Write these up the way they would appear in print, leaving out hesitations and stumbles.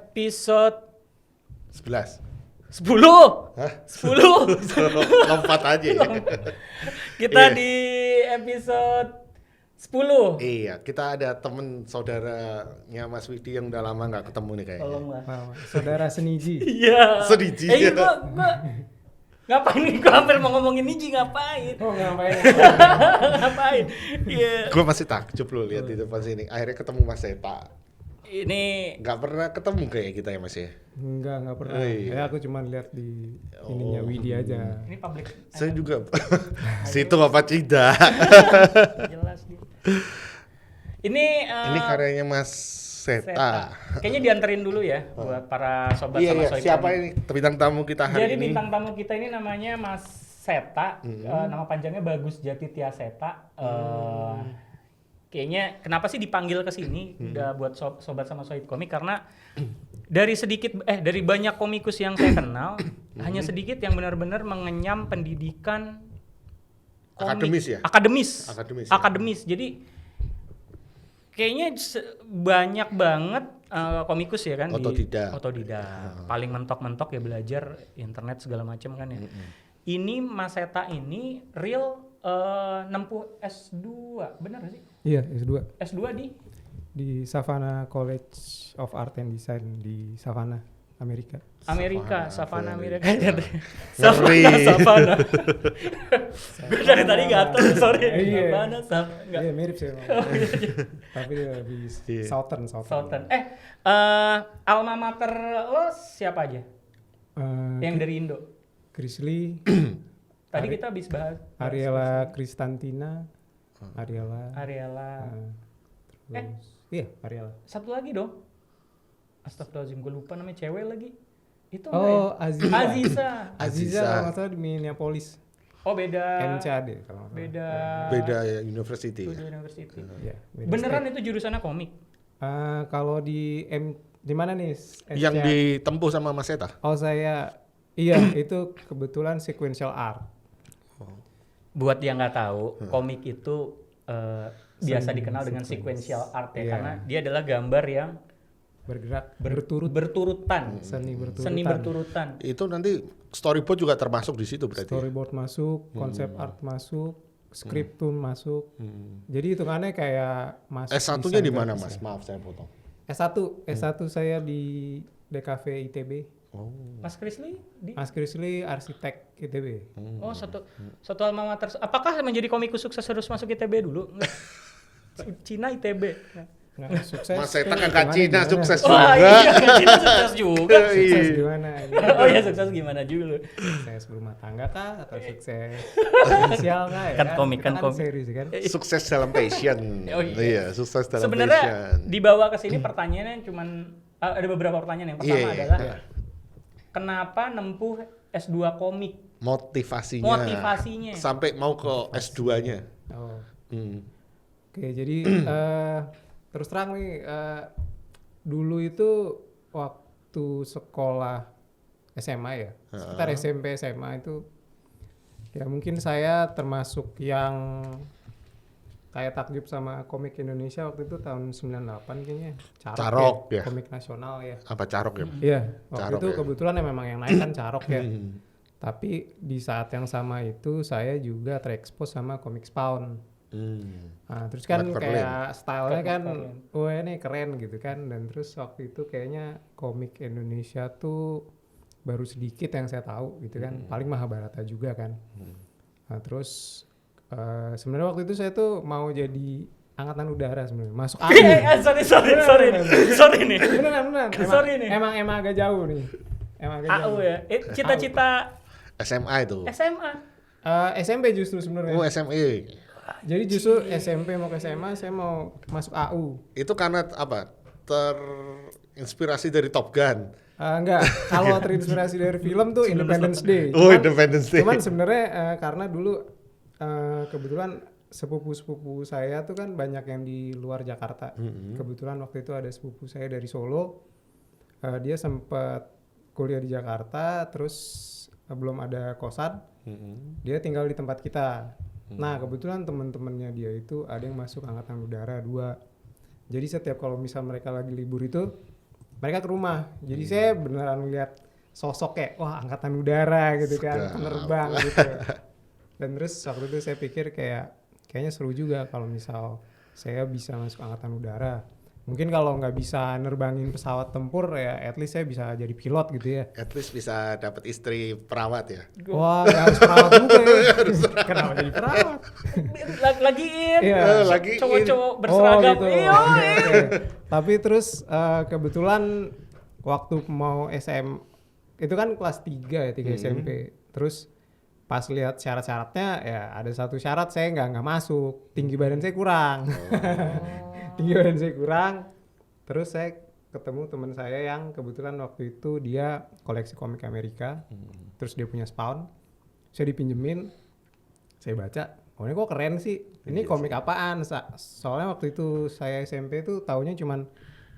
episode 11. 10. Hah? 10. Lompat aja ya. Kita Iya. di episode 10. Iya, kita ada temen saudaranya Mas Widi yang udah lama nggak ketemu nih kayaknya. Tolong lah. Wow, saudara seniji. Iya. Sediji. Iya, gua ngapain nih? Gua hampir mau ngomongin Niji, ngapain? Oh, ngapain? Ngapain? Iya. Gue masih takjub loh lihat di depan sini. Akhirnya ketemu Mas Seta. Ini Nggak pernah ketemu kayak kita ya Mas ya. Enggak pernah. Oh, iya. Ya aku cuma lihat di ininya Widi aja. ini public. Saya juga. Situ apa tidak? Jelas dia. Ini Ini karyanya Mas Seta. Kayaknya dianterin dulu ya buat para sobat Iya, sama iya. Soibon. Siapa ini bintang tamu kita hari Jadi ini? bintang tamu kita ini namanya Mas Seta. Nama panjangnya Bagus Jatitya Seta. Kayaknya kenapa sih dipanggil ke sini udah buat sobat sama Soib komik karena dari banyak komikus yang saya kenal hanya sedikit yang benar-benar mengenyam pendidikan komik. Akademis ya? Akademis. Akademis, ya? Akademis. Jadi kayaknya banyak banget komikus ya kan Otodidak. Otodidak. Paling mentok-mentok ya belajar internet segala macam kan ya. Ini Mas Seta ini real nempuh S2, benar gak sih? Iya, S2 S2 di Savannah College of Art and Design di Savannah, Amerika. Savannah Amerika. Ngeri. Savannah. Gue dari tadi gatel, sorry. Iya. Savannah, enggak. Iya, mirip sih emang. Tapi lebih Iya. Southern. Sultan. Alma mater lo siapa aja? Yang dari Indo. Grizzly, Tadi kita habis bahas Ariela Kristantina, Ariela. Iya, Ariela. Satu lagi dong. Astagfirullahaladzim, gue lupa namanya cewek lagi. Itu Oh, Aziza. Aziza. Aziza. Aziza kalau nggak salah di Minneapolis, Oh beda. MCAD kalau nggak salah. Beda Beda ya university. Studio University. Iya, beda Beneran state. itu jurusannya komik? Kalau di mana nih? Yang ditempuh sama Mas Seta. Oh iya itu kebetulan sequential art. Buat yang nggak tahu, komik itu biasa Seni dikenal dengan sequence. sequential art ya, Iya. karena dia adalah gambar yang Bergerak berturutan, seni berturutan. seni berturutan. Itu nanti storyboard juga termasuk di situ berarti. Storyboard masuk, konsep art masuk, script pun masuk. Jadi hitungannya kayak masuk. S1-nya desain di mana grafis Mas? ya. Maaf saya potong. S1 saya di DKV ITB. Oh. Mas Krisli di Mas Krisli arsitek ITB. Oh, satu alma mater. Apakah menjadi komikus sukses harus masuk ITB dulu? Enggak. Cina ITB. Nggak sukses. Mas Seta kan kan Cina gimana? sukses Wah, juga. iya, Cina sukses juga. Sukses gimana? Oh ya, sukses gimana juga. Sukses berumah tangga kah atau sukses finansial kah ya? Kan komik, Kita kan komik. serius kan? Sukses dalam passion. Oh, iya. Iya, sukses dalam Sebenarnya passion. dibawa ke sini pertanyaannya cuman ada beberapa pertanyaan. Yang pertama Iya, adalah iya. kenapa nempuh S2 komik? Motivasinya. Sampai mau ke S2-nya. Oh. Hmm. Oke, jadi terus terang nih dulu itu waktu sekolah SMA ya, sekitar SMP SMA itu ya mungkin saya termasuk yang kayak takjub sama komik Indonesia waktu itu tahun 98 kayaknya. Carok ya? Komik nasional ya. Apa Carok ya? Iya, waktu Carok itu ya? kebetulan memang yang naik kan Carok ya. Tapi di saat yang sama itu saya juga terekspos sama komik Spawn. Nah, terus kan McFarlane. kayak stylenya kan, wah ini keren gitu kan. Dan terus waktu itu kayaknya komik Indonesia tuh baru sedikit yang saya tahu gitu kan. Paling Mahabharata juga kan. Nah, terus sebenarnya waktu itu saya tuh mau jadi angkatan udara sebenarnya, masuk AU. Sorry nih. Beneran. Sorry nih. Emang agak jauh nih. Emang agak AU jauh. ya. Cita-cita SMA itu. SMA. SMP justru sebenarnya. Oh, SME. Jadi justru SMP mau ke SMA saya mau masuk AU. Itu karena apa? Terinspirasi dari Top Gun. Enggak, kalau terinspirasi dari film tuh Independence Day. Oh, Independence Day. Cuman sebenarnya karena dulu kebetulan sepupu-sepupu saya tuh kan banyak yang di luar Jakarta. Kebetulan waktu itu ada sepupu saya dari Solo. Dia sempat kuliah di Jakarta, terus belum ada kosan. Dia tinggal di tempat kita. Nah, kebetulan teman-temannya dia itu ada yang masuk angkatan udara 2. Jadi setiap kalau misal mereka lagi libur itu mereka ke rumah. Jadi saya beneran lihat sosok kayak wah angkatan udara gitu kan, Sedap. penerbang gitu. Dan terus waktu itu saya pikir kayaknya seru juga kalau misal saya bisa masuk angkatan udara. Mungkin kalau nggak bisa nerbangin pesawat tempur ya at least saya bisa jadi pilot gitu ya. At least bisa dapat istri perawat ya. Wah, nggak harus perawat juga ya. Kenapa jadi perawat? Lagiin Iya. Lagi cowok-cowok berseragam. gitu. Iya. Oke. Tapi terus kebetulan waktu mau SM itu kan kelas 3 ya, 3 SMP. Terus pas lihat syarat-syaratnya ya ada satu syarat saya nggak masuk. Tinggi badan saya kurang. Tinggi badan saya kurang. Terus saya ketemu teman saya yang kebetulan waktu itu dia koleksi komik Amerika. Terus dia punya Spawn. Saya dipinjemin. Saya baca, oh ini kok keren sih. Ini komik apaan? Soalnya waktu itu saya SMP tuh taunya cuman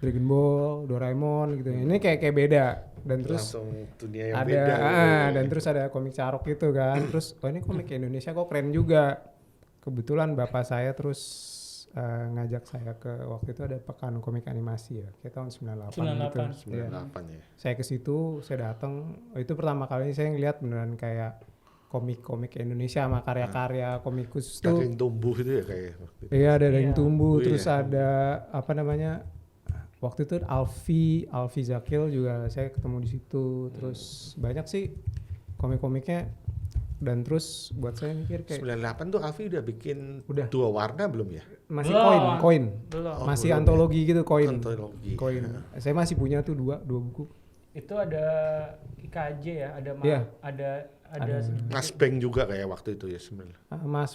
Dragon Ball, Doraemon gitu. Ini kayak beda. Dan terus langsung dunia yang ada beda. dan terus ada komik Carok gitu kan. Terus oh ini komik Indonesia kok keren juga. Kebetulan bapak saya terus ngajak saya ke waktu itu ada pekan komik animasi ya, kayak tahun 98 gitu. 98. Iya. 98 ya. Saya ke situ, saya datang. Itu pertama kali saya ngeliat beneran kayak komik-komik Indonesia sama karya-karya komikus tuh. Daging tumbuh itu ya kayak waktu itu. Iya, ada daging Iya. tumbuh, Oh, terus iya. ada apa namanya? Waktu itu Alfi Zakil juga saya ketemu di situ. Terus banyak sih komik-komiknya. Dan terus buat saya mikir kayak 98 tuh Alfi udah bikin Udah. 2 warna belum ya? masih Belum. koin. Belum. Oh, Masih belum ya. antologi gitu koin. Antologi. Koin. Saya masih punya tuh dua buku. Itu ada IKJ ya, ada Iya. ada sedikit. Mas Beng juga kayak waktu itu ya sebenarnya. Mas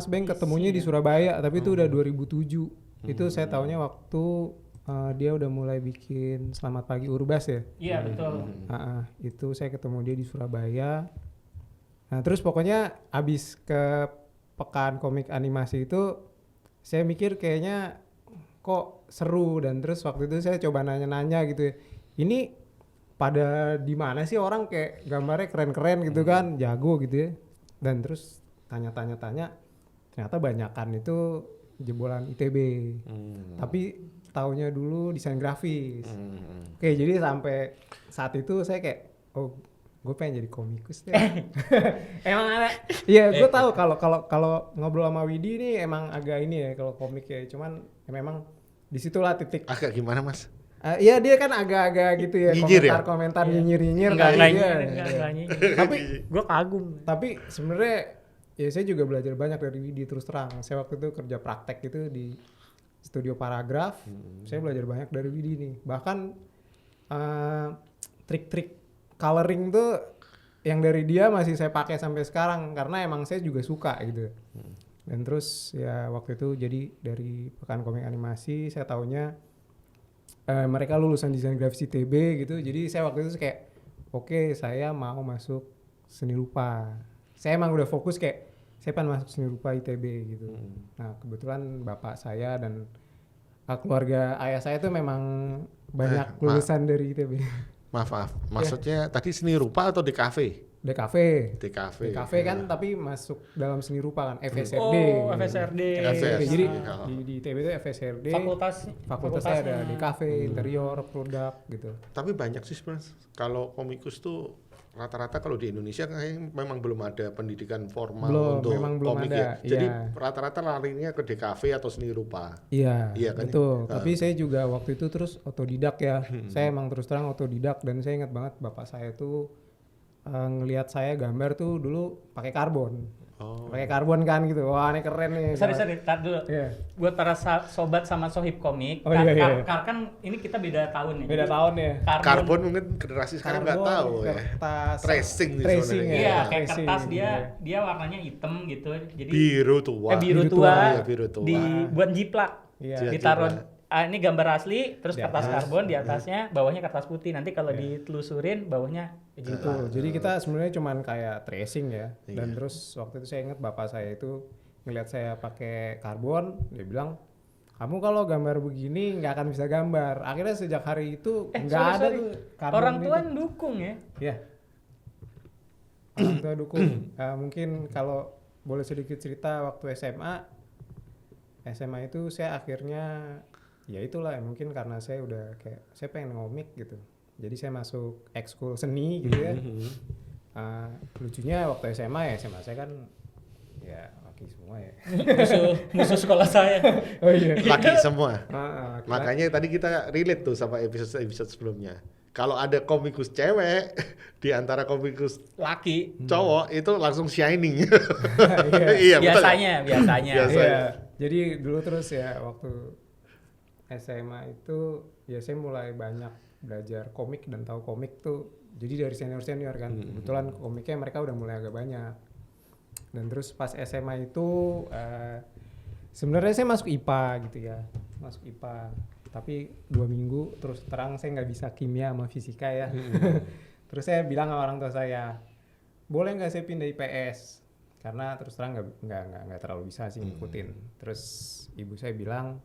Beng ketemunya di Surabaya, tapi itu udah 2007. Itu saya taunya waktu dia udah mulai bikin Selamat Pagi Urbas ya. Iya, betul. Itu saya ketemu dia di Surabaya. Nah terus pokoknya abis ke pekan komik animasi itu saya mikir kayaknya kok seru, dan terus waktu itu saya coba nanya-nanya gitu ya. Ini pada di mana sih orang kayak gambarnya keren-keren gitu kan, jago gitu ya. Dan terus tanya-tanya ternyata banyakan itu jebolan ITB. Tapi taunya dulu desain grafis. Oke, jadi sampai saat itu saya kayak gue pengen jadi komikus deh. Emang ada. Iya, gue tahu kalau ngobrol sama Widi ini emang agak ini ya kalau komik ya. Cuman ya memang disitulah titik. Agak gimana Mas? Iya dia kan agak-agak gitu ya, Nyinyir ya? komentar nyinyir-nyinyir Enggak kali nyinyir, ya. enggak nyinyir. Tapi Gue kagum. tapi sebenarnya ya saya juga belajar banyak dari Widi, terus terang. Saya waktu itu kerja praktek gitu di studio Paragraf. Saya belajar banyak dari Widi nih. Bahkan trik-trik coloring tuh yang dari dia masih saya pakai sampai sekarang karena emang saya juga suka gitu. Dan terus ya waktu itu jadi dari pekan komik animasi saya taunya mereka lulusan desain grafis ITB gitu. Jadi saya waktu itu kayak oke, saya mau masuk seni rupa. Saya emang udah fokus kayak saya pengen masuk seni rupa ITB gitu. Nah kebetulan bapak saya dan keluarga ayah saya tuh memang banyak lulusan dari ITB. Maaf. Maksudnya tadi seni rupa atau di kafe? DKV. Di kafe. DKV kan tapi masuk dalam seni rupa kan, FSRD. Oh, FSRD. FSRD. Jadi Oh. di ITB itu FSRD. Fakultasnya Fakultasnya ada DKV, interior, produk gitu. Tapi banyak sih sebenarnya kalau komikus tuh rata-rata kalau di Indonesia kayaknya memang belum ada pendidikan formal untuk memang belum komik ada, ya. Jadi iya. rata-rata larinya ke DKV atau seni rupa. Iya, Iya kan? betul. Tapi saya juga waktu itu terus otodidak ya. Saya emang terus terang otodidak, dan saya ingat banget bapak saya tuh ngelihat saya gambar tuh dulu pakai karbon. Pakai karbon kan gitu. Wah, ini keren nih. Sorry, tar dulu. Iya. Buat para sobat sama sohib komik, Oh, iya. kan ini kita beda tahun nih. Beda Jadi, tahun ya. Karbon mungkin generasi sekarang nggak Karbon, tahu ya. kertas, Tracing nih tracing sebenarnya. Iya, kayak tracing, kertas iya. dia warnanya hitam gitu. Jadi Biru tua. biru Biru tua, tua. Iya, biru tua. dibuat jiplak. Iya. Ditaruh ini gambar asli, terus Di kertas atas. karbon di atasnya, bawahnya kertas putih. Nanti kalau ditelusurin bawahnya Gitu. jiplak. Jadi kita sebenarnya cuman kayak tracing ya. Dan terus waktu itu saya ingat bapak saya itu ngelihat saya pakai karbon, dia bilang, "Kamu kalau gambar begini nggak akan bisa gambar." Akhirnya sejak hari itu nggak ada sorry. tuh karbon Orang itu. tua dukung ya. Ya. Orang tua dukung. Mungkin kalau boleh sedikit cerita waktu SMA itu saya akhirnya ya itulah mungkin karena saya udah kayak saya pengen ngomik gitu. Jadi saya masuk ekskul seni gitu ya. Lucunya waktu SMA saya kan ya laki semua ya. musuh sekolah saya. Oh iya. Laki semua. Laki-laki. Makanya tadi kita relate tuh sama episode sebelumnya. Kalau ada komikus cewek di antara komikus Laki. cowok itu langsung shining. Iya. betul ya? Biasanya. Biasa. Iya. Jadi dulu terus ya waktu SMA itu ya saya mulai banyak belajar komik dan tahu komik tuh. Jadi dari senior kan. Kebetulan komiknya mereka udah mulai agak banyak. Dan terus pas SMA itu sebenarnya saya masuk IPA gitu ya. Masuk IPA. Tapi 2 minggu terus terang saya nggak bisa kimia sama fisika ya. Terus saya bilang sama orang tua saya, boleh nggak saya pindah IPS? Karena terus terang nggak terlalu bisa sih ngikutin. Terus ibu saya bilang,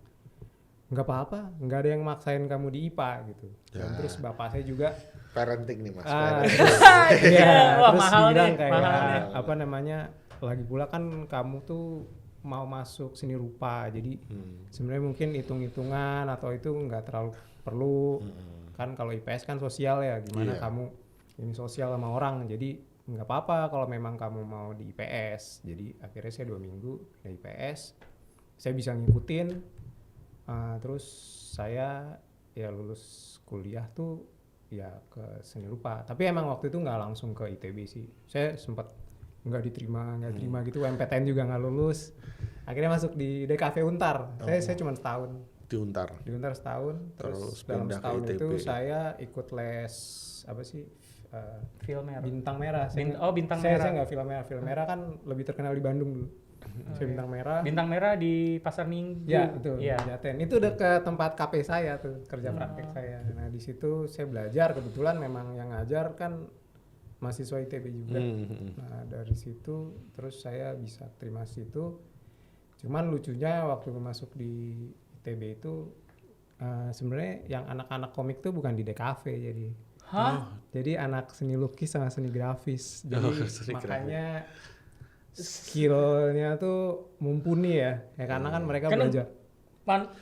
nggak apa-apa, nggak ada yang maksain kamu di IPA gitu. Dan terus bapak saya juga Parenting nih mas. iya, Wah, terus mahal bilang nih, kayak mahal nih. apa namanya, lagi pula kan kamu tuh mau masuk seni rupa, jadi sebenarnya mungkin hitung-hitungan atau itu nggak terlalu perlu. Kan kalau IPS kan sosial ya, gimana kamu ini sosial sama orang, jadi nggak apa-apa kalau memang kamu mau di IPS. Jadi akhirnya saya 2 minggu di IPS, saya bisa ngikutin. Terus saya ya lulus kuliah tuh ya ke seni rupa, tapi emang waktu itu nggak langsung ke ITB sih. Saya sempat nggak diterima gitu, MPTN juga nggak lulus. Akhirnya masuk di DKV Untar. Saya cuma setahun Di Untar. setahun. Terus dalam pindah ke setahun ITB. itu saya ikut les apa sih, Film merah. Bintang Merah. Bintang Saya Merah. nggak film merah. Film merah kan lebih terkenal di Bandung dulu. Saya Bintang Merah. Bintang merah di Pasar Minggu. Ya betul, Iya. Jaten. Itu udah ke tempat KP saya tuh, kerja praktek saya. Nah di situ saya belajar, kebetulan memang yang ngajar kan mahasiswa ITB juga. Nah dari situ terus saya bisa terima situ. Cuman lucunya waktu masuk di ITB itu sebenarnya yang anak-anak komik tuh bukan di DKV jadi. Hah? Jadi anak seni lukis sama seni grafis. Jadi seni makanya skillnya tuh mumpuni ya karena kan mereka Kan belajar.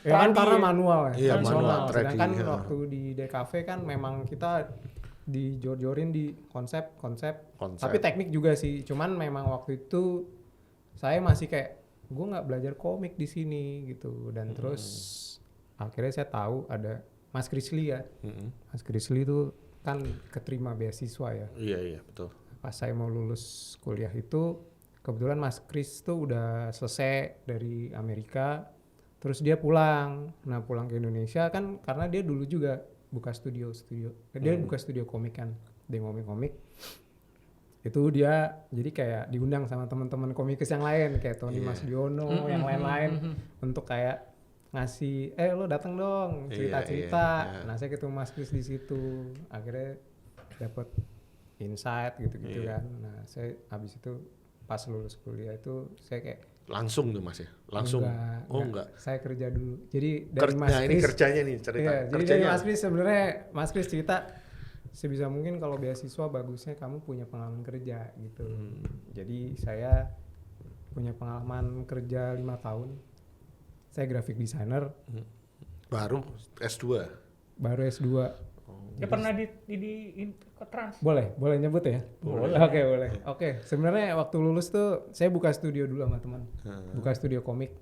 Ya kan karena manual ya, Iya, tradisional. manual, Sedangkan tracking, waktu di DKV kan memang kita dijor-jorin di konsep, tapi teknik juga sih. Cuman memang waktu itu saya masih kayak gue nggak belajar komik di sini gitu. Dan terus akhirnya saya tahu ada Mas Krisli ya. Mas Krisli itu kan keterima beasiswa ya. Iya betul. Pas saya mau lulus kuliah itu kebetulan Mas Kris tuh udah selesai dari Amerika, terus dia pulang. Nah pulang ke Indonesia kan karena dia dulu juga buka studio. Dia buka studio komik kan, dia komik. Itu dia jadi kayak diundang sama teman-teman komikus yang lain kayak Tony Mas Diono, yang lain-lain untuk kayak ngasih, lo datang dong cerita-cerita. Nah saya ketemu Mas Kris di situ, akhirnya dapet insight gitu-gitu kan. Nah saya habis itu pas lulus kuliah itu saya kayak langsung tuh mas ya, langsung. Enggak. Saya kerja dulu. Jadi dari Mas Nah Kris, ini kerjanya nih cerita. iya, jadi dari Mas Kris sebenarnya Mas Kris cerita sebisa mungkin kalau beasiswa bagusnya kamu punya pengalaman kerja gitu. Jadi saya punya pengalaman kerja 5 tahun. Saya graphic designer. Baru S2. Baru S2. Ya pernah di Trans. Boleh nyebut ya? Boleh. Oke, boleh. Oke, sebenarnya waktu lulus tuh saya buka studio dulu sama teman. Buka studio komik.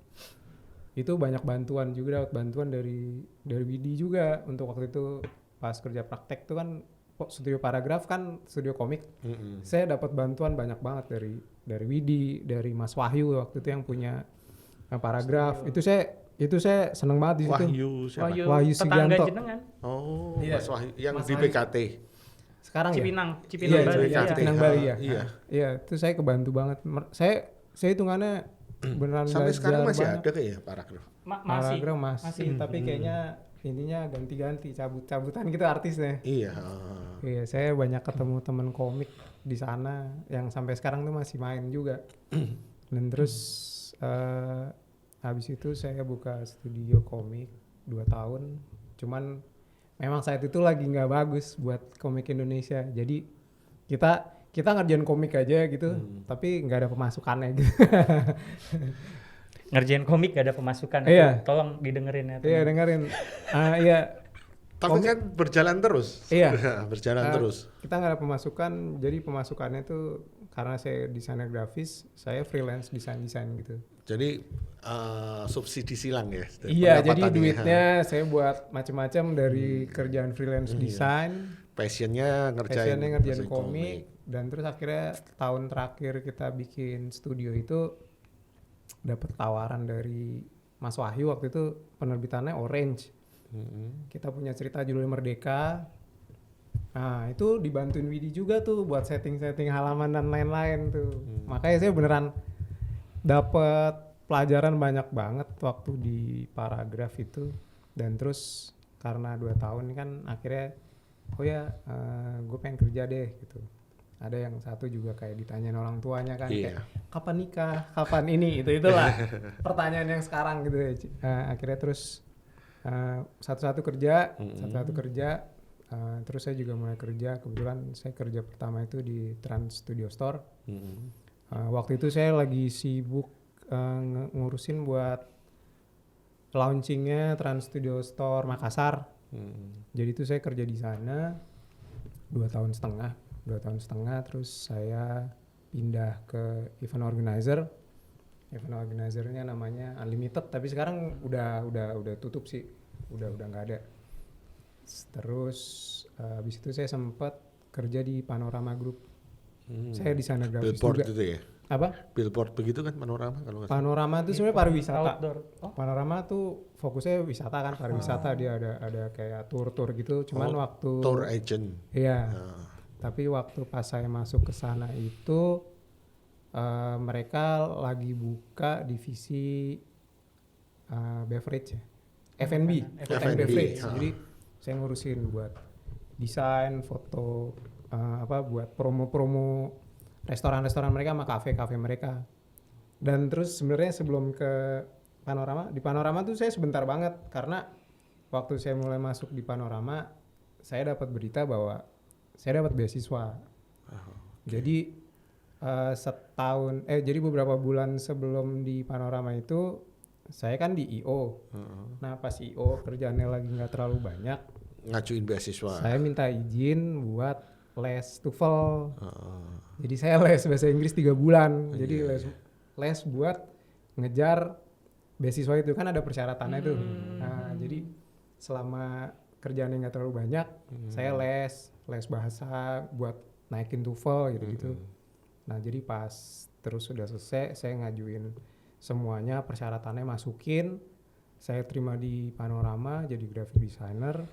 Itu banyak bantuan juga, dapat bantuan dari Widi juga untuk waktu itu pas kerja praktek tuh kan studio Paragraf kan studio komik. Saya dapat bantuan banyak banget dari Widi, dari Mas Wahyu waktu itu yang punya Paragraf. Itu saya seneng banget di situ. Wahyu siapa? Wahyu tetangga Sugianto. jenengan. Oh, Iya. Mas Wahyu yang Mas di Wahyu. BKT. Sekarang ya? Cipinang Iya, Bali. JKT. Cipinang Bali ya. Iya. Iya, itu saya kebantu banget. Saya hitungannya beneran Sampai belajar sekarang masih banget. ada kayak ya paragraf. Masih. Paragraf masih, tapi kayaknya ininya ganti-ganti, cabut-cabutan gitu artisnya. Iya. Iya, saya banyak ketemu temen komik di sana yang sampai sekarang tuh masih main juga. Dan terus habis itu saya buka studio komik 2 tahun. Cuman memang saat itu lagi nggak bagus buat komik Indonesia. Jadi kita ngerjain komik aja gitu, tapi nggak ada pemasukannya gitu. ngerjain komik gak ada pemasukan. Iya. Tolong didengerin ya. Iya teman. dengerin. Iya. Tapi kan berjalan terus. Iya. Berjalan terus. Kita nggak ada pemasukan, jadi pemasukannya tuh karena saya desainer grafis, saya freelance desain gitu. Jadi subsidi silang ya. Iya, jadi pendapatannya. duitnya saya buat macam-macam dari kerjaan freelance desain, Passionnya ngerjain komik, dan terus akhirnya tahun terakhir kita bikin studio itu dapat tawaran dari Mas Wahyu, waktu itu penerbitannya Orange. Kita punya cerita judulnya Merdeka. Nah itu dibantuin Widi juga tuh buat setting halaman dan lain-lain tuh. Makanya saya beneran dapat pelajaran banyak banget waktu di paragraf itu. Dan terus karena 2 tahun kan akhirnya gue pengen kerja deh gitu. Ada yang satu juga kayak ditanyain orang tuanya kan, kayak kapan nikah, kapan ini, itulah pertanyaan yang sekarang gitu ya. Akhirnya terus satu-satu kerja, terus saya juga mulai kerja. Kebetulan saya kerja pertama itu di Trans Studio Store. Waktu itu saya lagi sibuk ngurusin buat launchingnya Trans Studio Store Makassar. Jadi itu saya kerja di sana 2 tahun setengah, terus saya pindah ke event organizernya namanya Unlimited, tapi sekarang udah tutup sih, udah nggak ada. Terus habis itu saya sempat kerja di Panorama Group. Saya desainer grafis Billboard juga. itu ya? Apa? Billboard begitu kan Panorama kalau nggak salah. Panorama itu sebenarnya pariwisata. Outdoor. Oh. Panorama tuh fokusnya wisata kan, pariwisata. Dia ada kayak tour gitu. Cuman waktu Tour agent. Iya. Tapi waktu pas saya masuk ke sana itu mereka lagi buka divisi beverage ya. F&B, food and beverage. Jadi saya ngurusin buat desain, foto, buat promo-promo restoran-restoran mereka sama kafe-kafe mereka. Dan terus sebenarnya sebelum ke Panorama, di Panorama tuh saya sebentar banget, karena waktu saya mulai masuk di Panorama, saya dapat berita bahwa saya dapat beasiswa. Jadi jadi beberapa bulan sebelum di Panorama itu saya kan di IO. Nah pas IO kerjaannya lagi nggak terlalu banyak, ngajuin beasiswa. saya minta izin buat les TOEFL. Jadi saya les bahasa Inggris 3 bulan. Jadi les buat ngejar beasiswa itu, kan ada persyaratannya tuh. Nah jadi selama kerjaannya nggak terlalu banyak, saya les bahasa buat naikin TOEFL gitu-gitu. Nah jadi pas terus sudah selesai, saya ngajuin semuanya, persyaratannya masukin, saya terima di Panorama jadi graphic designer.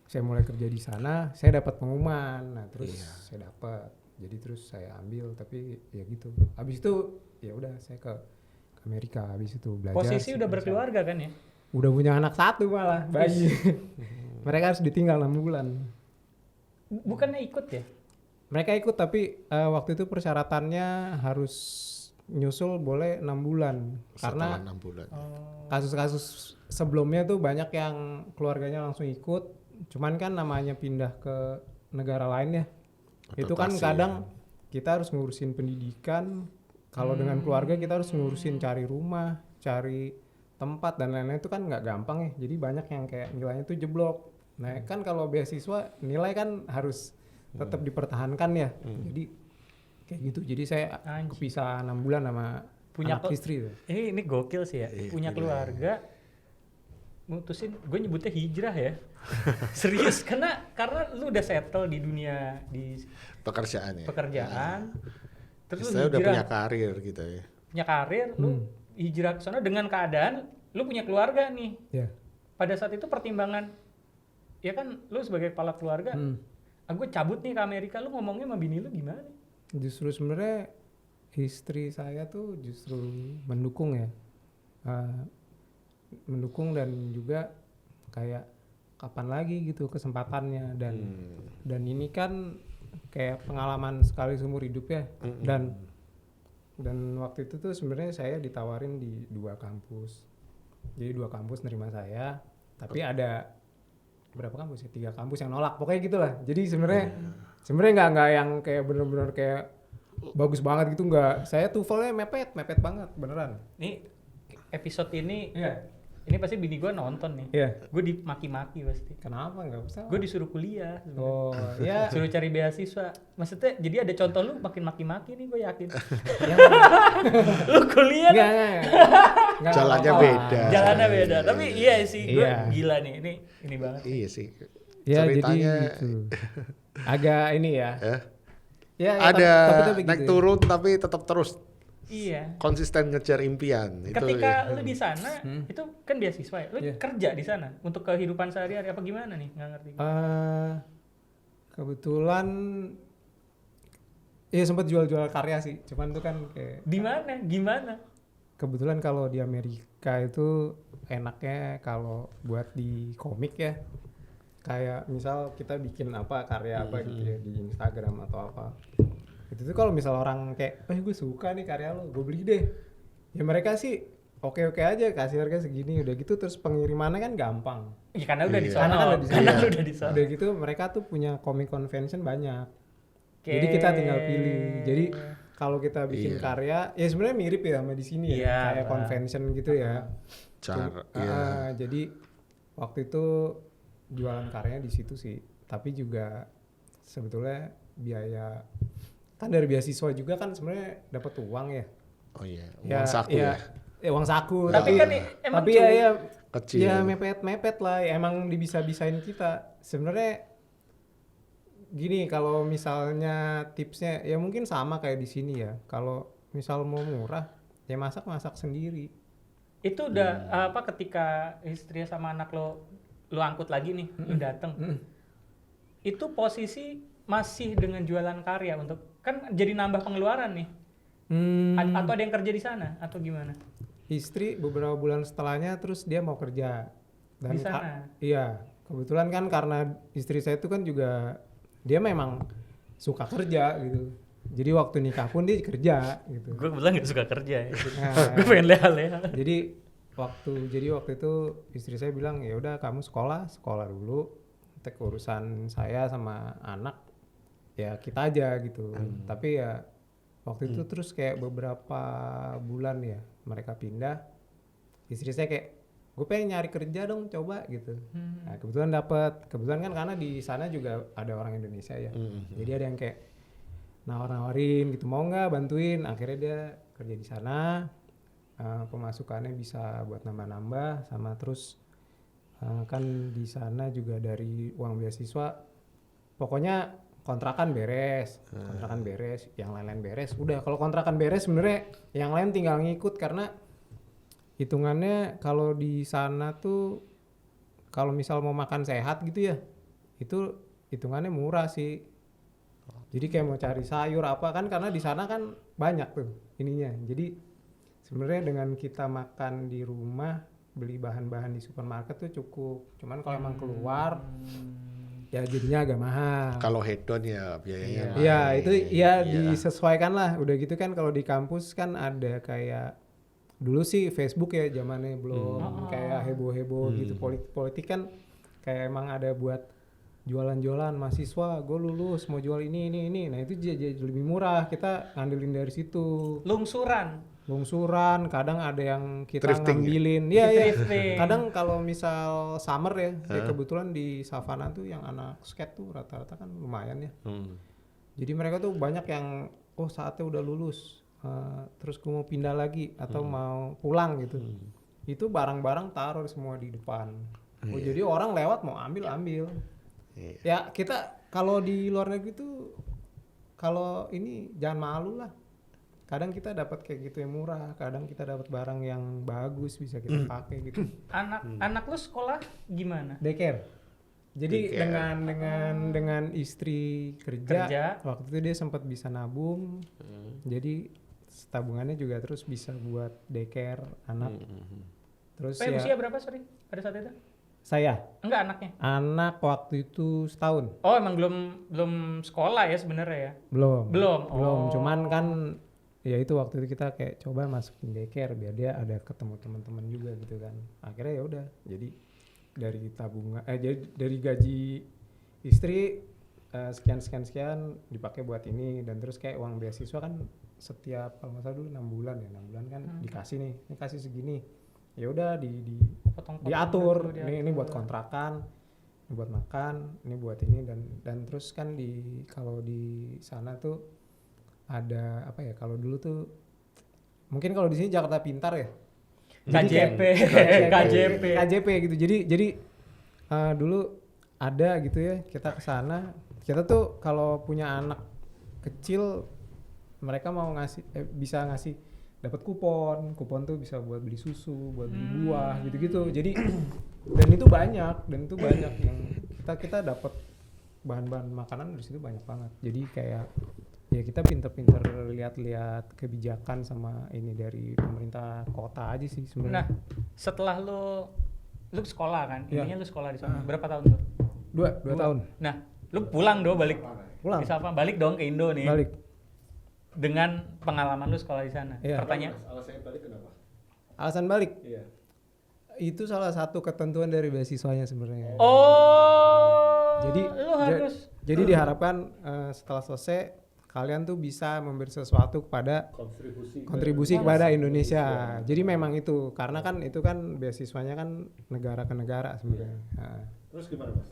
Saya mulai kerja di sana, saya dapat pengumuman. Nah terus saya dapat, jadi terus saya ambil, tapi ya gitu. Habis itu ya udah saya ke Amerika, habis itu belajar. Posisi udah berkeluarga kan ya? Udah punya anak 1 malah, bayi. Mereka harus ditinggal 6 bulan. Bukannya ikut ya? Mereka ikut, tapi waktu itu persyaratannya harus nyusul boleh 6 bulan. Setelah Karena 6 bulan. kasus-kasus sebelumnya tuh banyak yang keluarganya langsung ikut. Cuman kan namanya pindah ke negara lain ya. Itu kan kadang kita harus ngurusin pendidikan. Kalau dengan keluarga kita harus ngurusin cari rumah, cari tempat dan lain-lain, itu kan nggak gampang ya. Jadi banyak yang kayak nilainya tuh jeblok. Nah kan kalau beasiswa nilai kan harus tetap dipertahankan ya. Jadi kayak gitu. Jadi saya kepisah 6 bulan sama Punya anak istri tuh. Ini gokil sih ya. Punya keluarga, mutusin, gue nyebutnya hijrah ya. Serius, karena lu udah settle di dunia di Pekerjaan ya. Terus Saya lu udah hijrah, punya karir gitu ya. punya karir, lu hijrah ke sana dengan keadaan lu punya keluarga nih. Ya. Pada saat itu pertimbangan, ya kan lu sebagai kepala keluarga, gue cabut nih ke Amerika, lu ngomongnya sama bini lu gimana? Justru sebenarnya istri saya tuh justru mendukung ya. Mendukung dan juga kayak kapan lagi gitu kesempatannya, dan ini kan kayak pengalaman sekali seumur hidup ya. Dan waktu itu tuh sebenarnya saya ditawarin di 2 kampus. Jadi 2 kampus nerima saya, tapi ada berapa kampus ya? 3 kampus yang nolak. Pokoknya gitulah. Jadi sebenarnya nggak yang kayak bener-bener kayak bagus banget gitu, nggak. Saya TOEFL-nya mepet banget beneran. Nih episode ini Iya. ini pasti bini gue nonton nih. Iya. Gue dimaki-maki pasti. Kenapa nggak usah? Gue disuruh kuliah. sebenarnya. Oh, ya. Suruh cari beasiswa. Maksudnya jadi ada contoh lu makin maki-maki nih gue yakin. Ya, Lu kuliah Nggak Jalannya apa-apa. beda. jalannya beda. Tapi iya sih gue Iya. gila nih. Ini banget. Iya sih. Ya, Ceritanya jadi gitu. Agak ini ya. ya, Ya, ada tapi naik gitu. turun tapi tetap terus Iya. konsisten ngejar impian. Ketika Itu, lu di sana, itu kan beasiswa ya. Lu Iya. kerja di sana untuk kehidupan sehari-hari apa gimana nih? Nggak ngerti. Kebetulan ya sempat jual-jual karya sih. Cuman itu kan kayak Di mana? Gimana? kebetulan kalau di Amerika itu enaknya kalau buat di komik ya. Kayak misal kita bikin apa karya apa gitu ya di Instagram atau apa. Itu tuh kalau misal orang kayak, gue suka nih karya lo, gue beli deh. Ya mereka sih oke-oke aja, kasih harga segini, udah gitu terus pengirimannya kan gampang. Ya karena udah Iya. di sana. Karena kan udah di sana. Karena lu udah di sana. Udah gitu mereka tuh punya comic convention banyak. Oke. Jadi kita tinggal pilih. Jadi kalau kita bikin Iya. karya, ya sebenarnya mirip ya sama di sini ya, Iya, kayak Pak. convention gitu ya. cara, ya. Jadi waktu itu jualan karyanya di situ sih, tapi juga sebetulnya biaya kan dari beasiswa juga kan sebenarnya dapat uang ya. Oh iya, uang saku ya. Uang saku. Tapi kan emang tapi ya Kecil. ya mepet lah. Emang bisa-bisain kita. Sebenarnya gini, kalau misalnya tipsnya ya mungkin sama kayak di sini ya. Kalau misal mau murah ya masak sendiri. Itu udah apa ketika istri sama anak lo angkut lagi nih, lu dateng. Itu posisi masih dengan jualan karya untuk kan jadi nambah pengeluaran nih. Atau ada yang kerja di sana atau gimana? Istri beberapa bulan setelahnya terus dia mau kerja Di sana? Iya, kebetulan kan karena istri saya itu kan juga dia memang suka kerja gitu. Jadi waktu nikah pun dia kerja gitu. Gue kebetulan gak suka kerja ya. Nah, Gue pengen leha-leha. jadi waktu itu istri saya bilang ya udah kamu sekolah dulu, untuk urusan saya sama anak ya kita aja gitu. Tapi ya waktu itu terus kayak beberapa bulan ya mereka pindah, istri saya kayak gue pengen nyari kerja dong coba gitu. Nah, kebetulan kan karena di sana juga ada orang Indonesia ya, jadi ada yang kayak nawarin gitu, mau nggak bantuin, akhirnya dia kerja di sana. Pemasukannya bisa buat nambah-nambah, sama terus kan di sana juga dari uang beasiswa pokoknya kontrakan beres, yang lain-lain beres. Udah kalau kontrakan beres sebenarnya yang lain tinggal ngikut, karena hitungannya kalau di sana tuh kalau misal mau makan sehat gitu ya itu hitungannya murah sih. Jadi kayak mau cari sayur apa kan, karena di sana kan banyak tuh ininya. Jadi sebenarnya dengan kita makan di rumah, beli bahan-bahan di supermarket tuh cukup. Cuman kalau emang keluar ya jadinya agak mahal. Kalau hedon ya biayanya mahal. Iya, itu ya Iya. disesuaikan lah. Udah gitu kan kalau di kampus kan ada kayak dulu sih Facebook ya zamannya belum kayak heboh-heboh gitu. Politik kan kayak emang ada buat jualan-jualan mahasiswa, gue lulus mau jual ini. Nah itu jadi lebih murah, kita ngandelin dari situ. Lungsuran, kadang ada yang kita Thrifting ngambilin. Iya. Thrifting. Kadang kalau misal summer ya, kayak kebetulan di Savana tuh yang anak skate tuh rata-rata kan lumayan ya. Jadi mereka tuh banyak yang saatnya udah lulus, terus gue mau pindah lagi atau mau pulang gitu. Itu barang-barang taruh semua di depan. Jadi orang lewat mau ambil. Iya. Ya kita kalau di luar negeri tuh kalau ini jangan malu lah. Kadang kita dapat kayak gitu yang murah, kadang kita dapat barang yang bagus bisa kita pakai gitu. Anak lu sekolah gimana? Daycare. Jadi Daycare. dengan istri kerja, waktu itu dia sempat bisa nabung. Jadi tabungannya juga terus bisa buat daycare anak. Terus ya Usia berapa sorry pada saat itu? saya Enggak anaknya. anak waktu itu setahun. Oh emang belum sekolah ya sebenarnya ya? Belum. Oh. Cuman kan ya itu waktu itu kita kayak coba masukin daycare biar dia ada ketemu teman-teman juga gitu kan. Akhirnya ya udah. Jadi dari tabungan jadi dari gaji istri sekian dipakai buat ini, dan terus kayak uang beasiswa kan setiap kalau nggak salah dulu 6 bulan kan dikasih nih, ini kasih segini. ya udah Potong-potong diatur, dulu, ini buat kontrakan, ini buat makan, ini buat ini, dan terus kan kalau di sana tuh ada apa ya, kalau dulu tuh mungkin kalau di sini Jakarta Pintar ya, KJP KJP gitu. Jadi dulu ada gitu ya, kita ke sana, kita tuh kalau punya anak kecil mereka mau bisa ngasih dapat kupon tuh bisa buat beli susu, buat beli buah gitu-gitu. Jadi dan itu banyak yang kita dapat bahan-bahan makanan dari situ banyak banget. Jadi kayak ya kita pinter-pinter lihat-lihat kebijakan sama ini dari pemerintah kota aja sih sebenarnya. Nah, setelah lu sekolah kan, Iya. intinya lu sekolah di sana. Berapa tahun tuh? Dua tahun. Nah, lu pulang dong balik. Pulang. Bisa apa? Balik dong ke Indo nih. Balik. Dengan pengalaman lu sekolah di sana. Iya. Pertanyaan, Alasannya balik kenapa? Alasan balik Iya. itu salah satu ketentuan dari beasiswanya sebenarnya. Jadi lu harus Jadi diharapkan setelah selesai kalian tuh bisa memberi sesuatu kepada kontribusi kepada Indonesia. Jadi memang itu karena kan itu kan beasiswanya kan negara ke negara sebenarnya. Nah. Terus gimana Mas?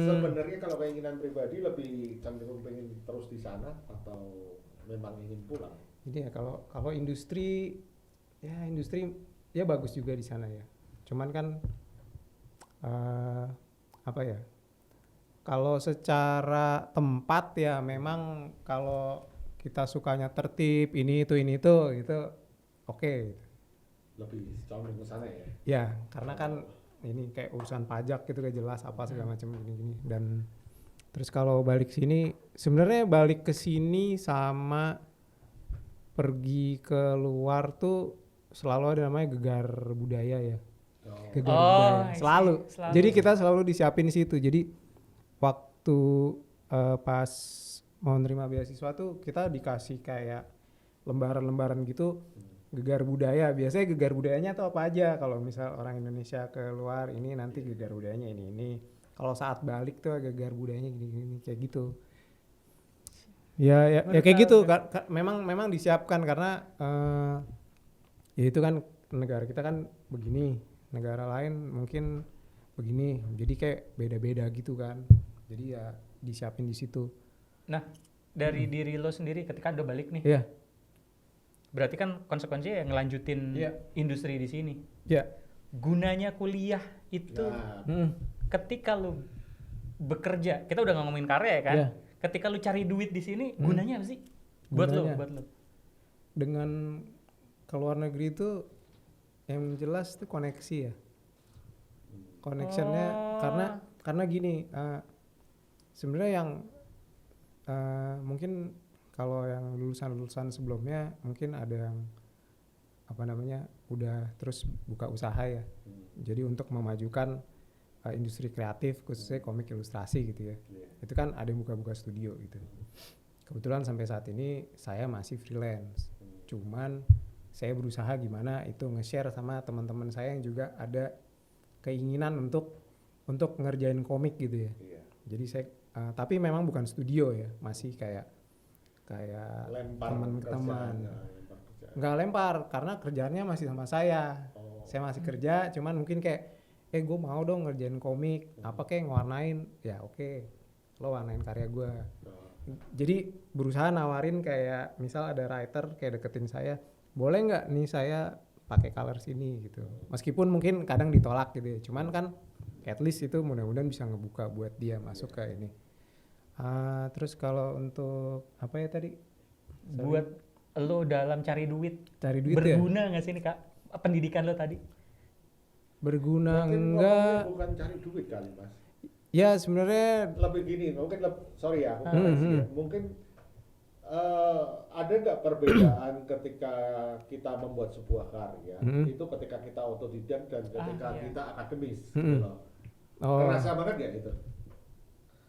Sebenarnya kalau keinginan pribadi lebih cenderung pengen terus di sana atau memang ingin pulang? Jadi ya kalau industri ya bagus juga di sana ya. Cuman kan apa ya? Kalau secara tempat ya memang kalau kita sukanya tertib ini itu gitu oke. Lebih condong ke sana ya? Ya karena kan ini kayak urusan pajak gitu gak jelas apa segala macam gini dan terus kalau balik sini sebenarnya balik ke sini sama pergi ke luar tuh selalu ada namanya gegar budaya ya. Gegar budaya selalu. Jadi kita selalu disiapin situ. Jadi waktu pas mau nerima beasiswa tuh kita dikasih kayak lembaran-lembaran gitu gegar budaya. Biasanya gegar budayanya tuh apa aja kalau misal orang Indonesia ke luar ini nanti gegar budayanya ini. Kalau saat balik tuh gegar budayanya gini kayak gitu. Ya kayak gitu. Memang disiapkan karena ya itu kan negara kita kan begini, negara lain mungkin begini. Jadi kayak beda-beda gitu kan. Jadi ya disiapin di situ. Nah, dari diri lo sendiri ketika udah balik nih. Iya. Berarti kan konsekuensinya ya ngelanjutin industri di sini. Iya. Gunanya kuliah itu ketika lo bekerja, kita udah ngomongin karya ya kan? Iya. Ketika lo cari duit di sini, gunanya apa sih? Buat lo. Dengan ke luar negeri itu yang jelas tuh koneksi ya. Connectionnya karena gini, sebenarnya yang mungkin kalau yang lulusan sebelumnya mungkin ada yang apa namanya udah terus buka usaha ya. Jadi untuk memajukan industri kreatif khususnya komik ilustrasi gitu ya. Itu kan ada yang buka studio gitu. Kebetulan sampai saat ini saya masih freelance. Cuman saya berusaha gimana itu nge-share sama teman-teman saya yang juga ada keinginan untuk ngerjain komik gitu ya. Jadi saya tapi memang bukan studio ya, masih kayak teman-teman. Nggak lempar karena kerjaannya masih sama saya. Saya masih kerja, cuman mungkin kayak gue mau dong ngerjain komik, apa kayak ngewarnain. Ya oke. Lo warnain karya gue. Jadi berusaha nawarin kayak misal ada writer kayak deketin saya, boleh nggak nih saya pakai color sini gitu. Meskipun mungkin kadang ditolak gitu ya. Cuman kan at least itu mudah-mudahan bisa ngebuka buat dia masuk ke ini. Terus kalau untuk apa ya tadi? Buat lo dalam cari duit ya? berguna nggak sih nih Kak pendidikan lo tadi? Berguna mungkin enggak? Bukan cari duit kali Mas. Ya sebenarnya Lebih gini, mungkin mungkin ada nggak perbedaan ketika kita membuat sebuah karya itu ketika kita otodidak dan ketika kita akademis gitu loh. Terasa banget ya itu?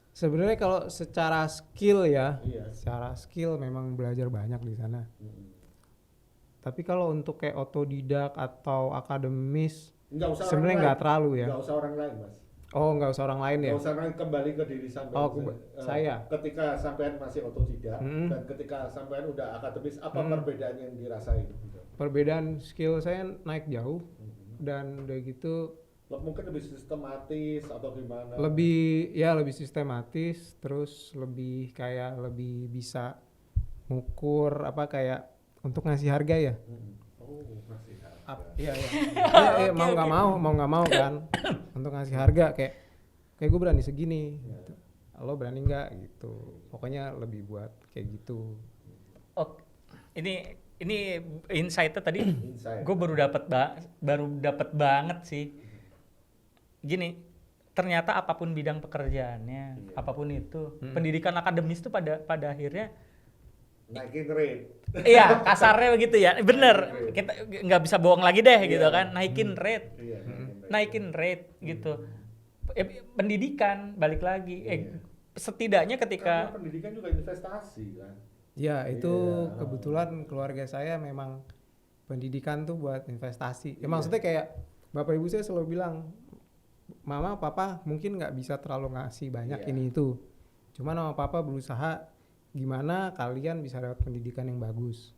Sebenarnya kalau secara skill ya, secara skill memang belajar banyak di sana. Tapi kalau untuk kayak otodidak atau akademis, sebenarnya nggak terlalu ya. Nggak usah orang lain Mas. Oh, nggak usah orang lain ya? Nggak usah kembali ke diri sampean. Oh, saya. Ketika sampean masih otodidak dan ketika sampean udah akademis, apa perbedaan yang dirasain? Perbedaan skill saya naik jauh dan udah gitu Mungkin lebih sistematis atau gimana? lebih sistematis, terus lebih kayak lebih bisa ngukur apa kayak untuk ngasih harga ya. Oh, ngasih harga. Iya. Mau nggak mau kan untuk ngasih harga kayak gue berani segini gitu. Lo berani nggak gitu, pokoknya lebih buat kayak gitu. Oh, ini insight-nya tadi Insight. gue baru dapat banget sih. Gini, ternyata apapun bidang pekerjaannya, apapun itu, pendidikan akademis itu pada akhirnya naikin rate. iya, kasarnya begitu ya. Bener, kita nggak bisa bohong lagi deh gitu kan. Naikin rate. Iya, Naikin rate gitu. Pendidikan balik lagi. Setidaknya ketika karena pendidikan juga investasi kan. Ya itu kebetulan keluarga saya memang pendidikan tuh buat investasi. Ya maksudnya kayak bapak ibu saya selalu bilang, mama papa mungkin nggak bisa terlalu ngasih banyak ini itu. Cuman mama papa berusaha gimana kalian bisa dapat pendidikan yang bagus.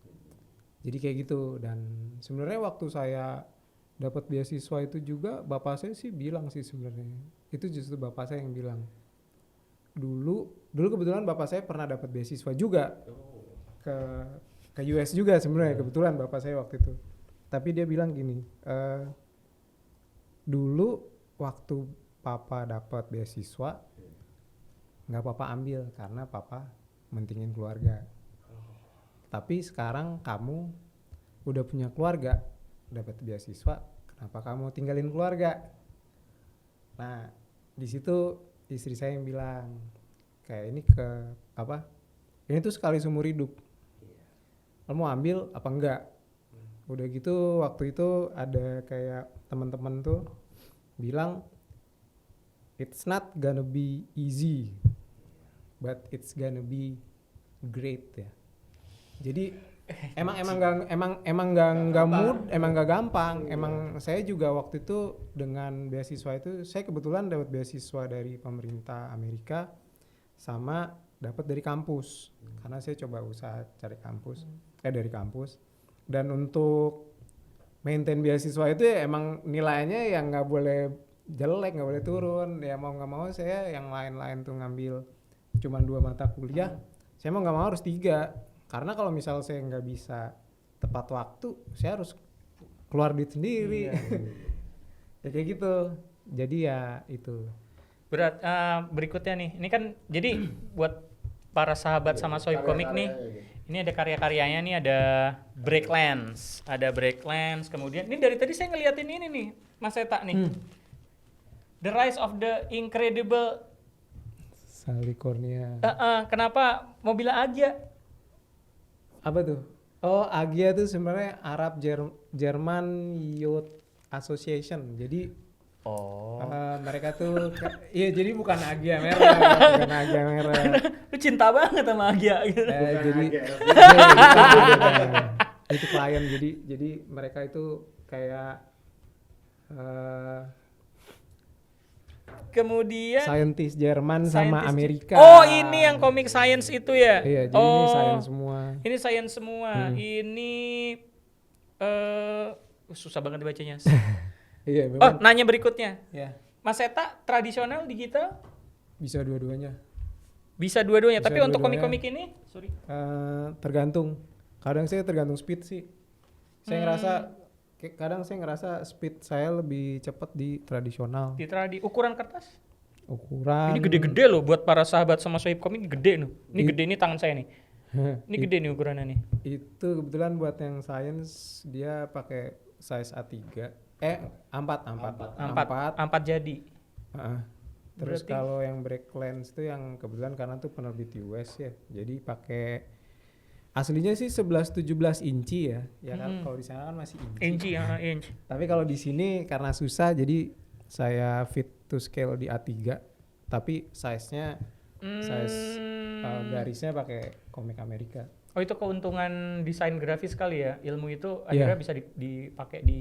Jadi kayak gitu. Dan sebenarnya waktu saya dapat beasiswa itu juga bapak saya sih bilang sih sebenarnya. Itu justru bapak saya yang bilang. Dulu kebetulan bapak saya pernah dapat beasiswa juga ke US juga sebenarnya kebetulan bapak saya waktu itu. Tapi dia bilang gini, dulu waktu papa dapat beasiswa nggak papa ambil karena papa mentingin keluarga. Tapi sekarang kamu udah punya keluarga, dapat beasiswa, kenapa kamu tinggalin keluarga? Nah, di situ istri saya yang bilang kayak ini ini tuh sekali seumur hidup. Lo mau ambil apa enggak? Udah gitu waktu itu ada kayak teman-teman tuh bilang it's not gonna be easy but it's gonna be great ya. Jadi emang nggak gampang. Emang saya juga waktu itu dengan beasiswa itu saya kebetulan dapat beasiswa dari pemerintah Amerika sama dapat dari kampus. Karena saya coba usaha cari kampus dari kampus. Dan untuk maintain beasiswa itu ya emang nilainya yang nggak boleh jelek, nggak boleh turun. Ya mau nggak mau saya yang lain-lain tuh ngambil cuma 2 mata kuliah, saya mau nggak mau harus 3 karena kalau misal saya nggak bisa tepat waktu saya harus keluar duit sendiri. Ya kayak gitu. Jadi ya itu berikutnya nih, ini kan jadi buat para sahabat sama Sohib Komik nih, ini ada karya-karyanya nih, ada Breaklands, kemudian ini dari tadi saya ngeliatin ini nih Mas Eta nih, The Rise of the Incredible Salicornia. Kenapa mau bilang Agia? Apa tuh? Oh, Agia tuh sebenarnya Arab German Youth Association. Jadi mereka tuh iya jadi bukan Agia merah. Lu cinta banget sama Agia gitu. Jadi itu klien jadi mereka itu kayak kemudian saintis Jerman sama Amerika. Oh, ini yang komik science itu ya? Iya, jadi ini science semua. Ini science semua. Ini susah banget dibacanya. Iya, memang. Oh, nanya berikutnya. Ya. Mas Eta tradisional digital? Bisa dua-duanya. Bisa dua-duanya, tapi untuk komik-komik ini, tergantung. Kadang saya tergantung speed sih. Saya ngerasa kadang saya ngerasa speed saya lebih cepat di tradisional. Ukuran kertas? Ukuran. Ini gede-gede loh buat para sahabat sama Sohib Komik, gede loh. Ini gede nih tangan saya nih. Ini gede nih ukurannya nih. Itu kebetulan buat yang science dia pakai size A3. A4 jadi. Terus kalau yang Breaklands itu yang kebetulan karena tuh penerbit US ya. Jadi pakai aslinya sih 11-17 inci ya kan kalau di sana kan masih inci. Inch. Tapi kalau di sini karena susah jadi saya fit to scale di A3. Tapi size-nya garisnya pakai komik Amerika. Oh, itu keuntungan desain grafis kali ya, ilmu itu Iya. akhirnya bisa dipakai di.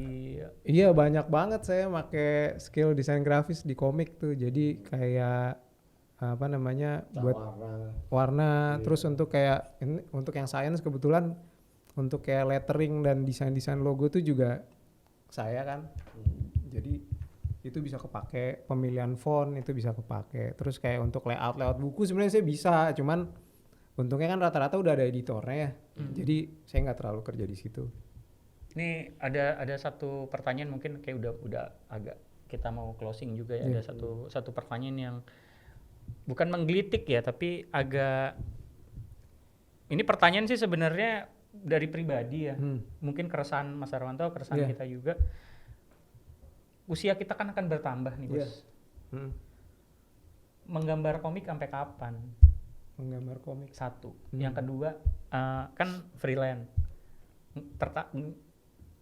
Iya, banyak banget saya pakai skill desain grafis di komik tuh. Jadi kayak apa namanya buat warna. warna, Iya. terus untuk kayak ini, untuk yang science kebetulan untuk kayak lettering dan desain logo tuh juga saya kan. Jadi itu bisa kepake, pemilihan font itu bisa kepake. Terus kayak untuk layout buku sebenarnya saya bisa, cuman untungnya kan rata-rata udah ada editornya ya. Jadi saya nggak terlalu kerja di situ. Ini ada satu pertanyaan mungkin kayak udah agak kita mau closing juga ya. Iya. Ada satu pertanyaan yang bukan menggelitik ya, tapi agak ini pertanyaan sih sebenarnya dari pribadi ya. Mungkin keresahan Mas Arwanto, keresahan Iya. kita juga. Usia kita kan akan bertambah nih, Bos. Iya. Menggambar komik sampai kapan? Menggambar komik. Satu. Yang kedua, kan freelance.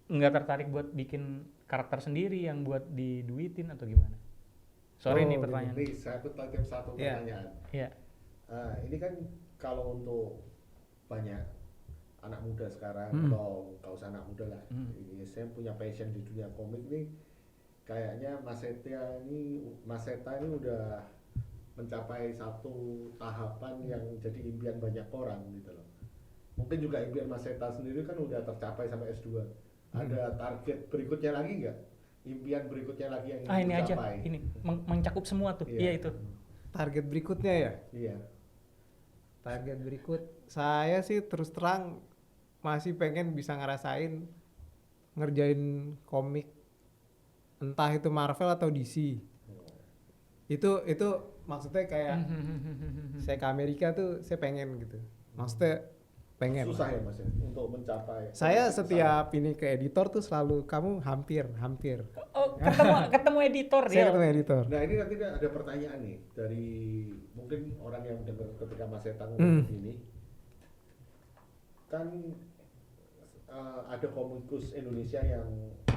Nggak tertarik buat bikin karakter sendiri yang buat diduitin atau gimana? Sorry nih pertanyaan. Nih, saya kutip satu Iya. pertanyaan. Iya. Ini kan kalau untuk banyak anak muda sekarang atau nggak usah anak muda lah, ini saya punya passion di dunia komik nih. Kayaknya Mas Seta ini udah mencapai satu tahapan yang jadi impian banyak orang gitu loh. Mungkin juga impian Mas Seta sendiri kan udah tercapai sampai S2. Ada target berikutnya lagi nggak? Impian berikutnya lagi yang ingin Ini aja, dicapai? ini mencakup semua tuh. Iya itu. Target berikutnya ya? Iya. Target berikut saya sih terus terang masih pengen bisa ngerasain ngerjain komik, entah itu Marvel atau DC. Itu maksudnya kayak saya ke Amerika tuh saya pengen gitu. Maksudnya pengen. Susah ya Mas ya untuk mencapai. Saya setiap ini ke editor tuh selalu kamu hampir. Oh, ketemu editor Saya ya. ketemu editor. Nah ini nanti ada pertanyaan nih dari mungkin orang yang dengar ketika Mas Seta ngomong ini, kan ada komikus Indonesia yang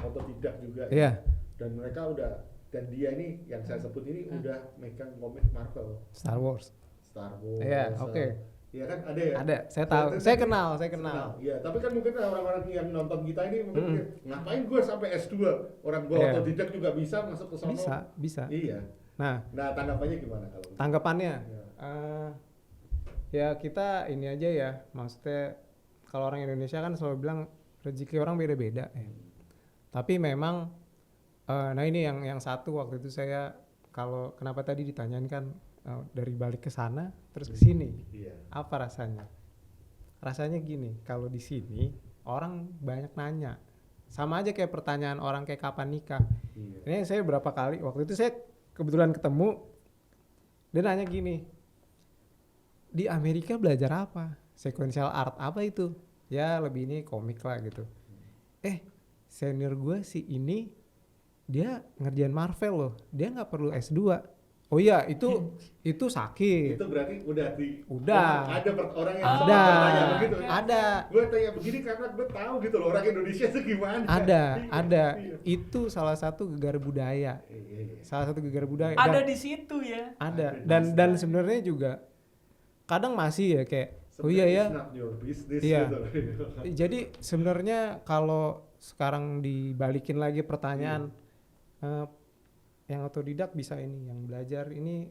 otodidak juga, Iya. dan mereka dan dia ini yang saya sebut ini udah megang komik Marvel, Star Wars. Iya, oke. Iya kan ada ya? Ada, saya tahu. Saya kenal. Iya, tapi kan mungkin orang-orang yang nonton kita ini mungkin mikir, ngapain gue sampai S2? Orang gue Iya. otodidak juga bisa masuk ke sono. Bisa. Iya. Nah, Tanggapannya gimana kalau gitu? tanggapannya Ya. ya kita ini aja ya, maksudnya kalau orang Indonesia kan selalu bilang rezeki orang beda-beda ya. Tapi memang nah ini yang satu waktu itu saya, kalau kenapa tadi ditanyain kan dari balik ke sana terus ke sini. Iya. Apa rasanya? Rasanya gini, kalau di sini orang banyak nanya. Sama aja kayak pertanyaan orang kayak kapan nikah. Iya. Ini saya berapa kali, waktu itu saya kebetulan ketemu, dia nanya gini, di Amerika belajar apa? Sequential art apa itu? Ya lebih ini komik lah gitu. Senior gue si ini, dia ngerjain Marvel loh, dia nggak perlu S2. Oh iya, itu sakit. Itu berarti udah ada orang yang Ada. bertanya begitu. Ada. Gue tanya begini karena gue tahu gitu loh orang Indonesia itu gimana. Ada. Iya. Itu salah satu gegar budaya. Iya. Salah satu gegar budaya. Ada Dan di situ ya. ada. Dan sebenarnya juga kadang masih ya kayak oh iya ya. It's not your business Iya. gitu. Jadi sebenarnya kalau sekarang dibalikin lagi pertanyaan, yang otodidak bisa ini, yang belajar ini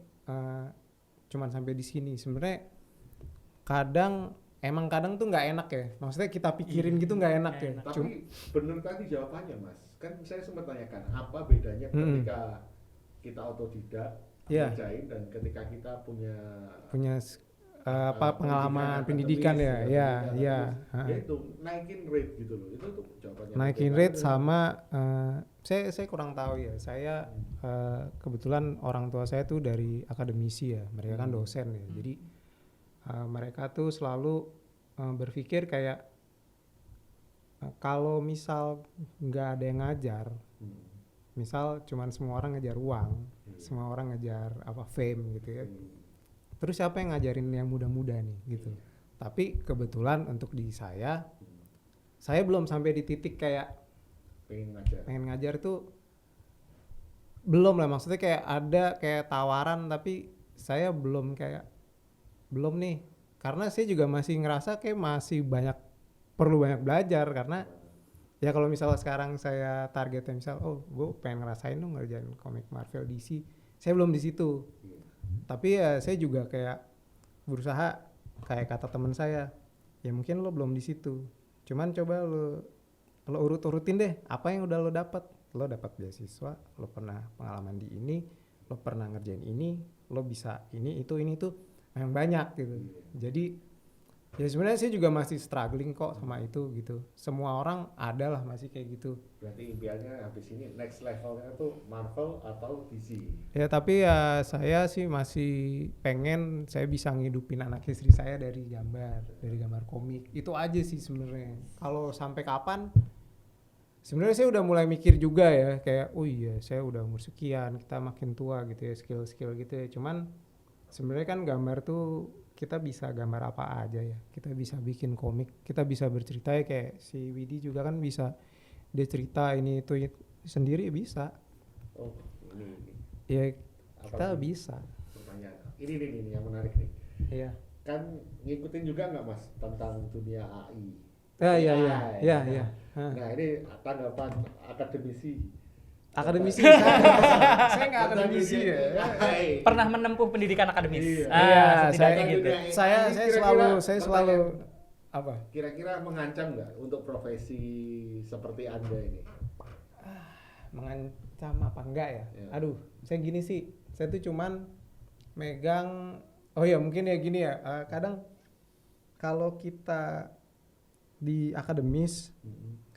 cuman sampai di sini. Sebenarnya kadang tuh nggak enak ya. Maksudnya kita pikirin gitu nggak enak ya. Tapi bener tadi jawabannya Mas. Kan saya sempat tanyakan apa bedanya ketika kita otodidak ngerjain dan ketika kita punya pengalaman pendidikan ya. Ya itu naikin rate gitu loh. Itu tuh jawabannya. naikin rate sama saya kurang tahu ya. Saya kebetulan orang tua saya tuh dari akademisi ya. Mereka kan dosen ya. Jadi mereka tuh selalu berpikir kayak kalau misal nggak ada yang ngajar, misal cuman semua orang ngejar uang, semua orang ngejar fame gitu ya. Terus siapa yang ngajarin yang muda-muda nih gitu. Tapi kebetulan untuk di saya belum sampai di titik kayak pengen ngajar tuh belum lah. Maksudnya kayak ada kayak tawaran tapi saya belum nih. karena saya juga masih ngerasa kayak masih perlu banyak belajar, karena ya kalau misalnya sekarang saya targetnya misal, oh gue pengen ngerasain dong ngerjain komik Marvel DC, saya belum di situ. Tapi ya saya juga kayak berusaha, kayak kata teman saya, ya mungkin lo belum di situ, cuman coba lo urut-urutin deh apa yang udah lo dapat beasiswa, lo pernah pengalaman di ini, lo pernah ngerjain ini, lo bisa ini itu memang banyak gitu. Jadi ya sebenarnya saya juga masih struggling kok sama itu gitu. Semua orang ada lah masih kayak gitu. Berarti impiannya habis ini next levelnya tuh Marvel atau DC? Ya tapi ya saya sih masih pengen saya bisa ngidupin anak istri saya dari gambar komik. Itu aja sih sebenarnya. Kalau sampai kapan? Sebenarnya saya udah mulai mikir juga ya, kayak oh iya saya udah umur sekian, kita makin tua gitu ya, skill gitu ya. Cuman sebenarnya kan gambar tuh kita bisa gambar apa aja ya. Kita bisa bikin komik, kita bisa bercerita ya, kayak si Widi juga kan bisa dia cerita ini itu sendiri bisa. Oh, ini. Ya Apa kita ini? bisa. Pertanyaan. Ini yang menarik nih. Iya. Kan ngikutin juga nggak Mas tentang dunia AI? Iya. Nah ini tanggapan akademisi. Akademisi saya nggak akademisi ya. Pernah menempuh pendidikan akademis. Iya. Setidaknya gitu. Saya selalu apa? Kira-kira mengancam nggak untuk profesi seperti Anda ini? Mengancam apa enggak ya? Ya. Aduh, saya gini sih. Saya tuh cuman megang, oh ya mungkin ya gini ya. Kadang kalau kita di akademis,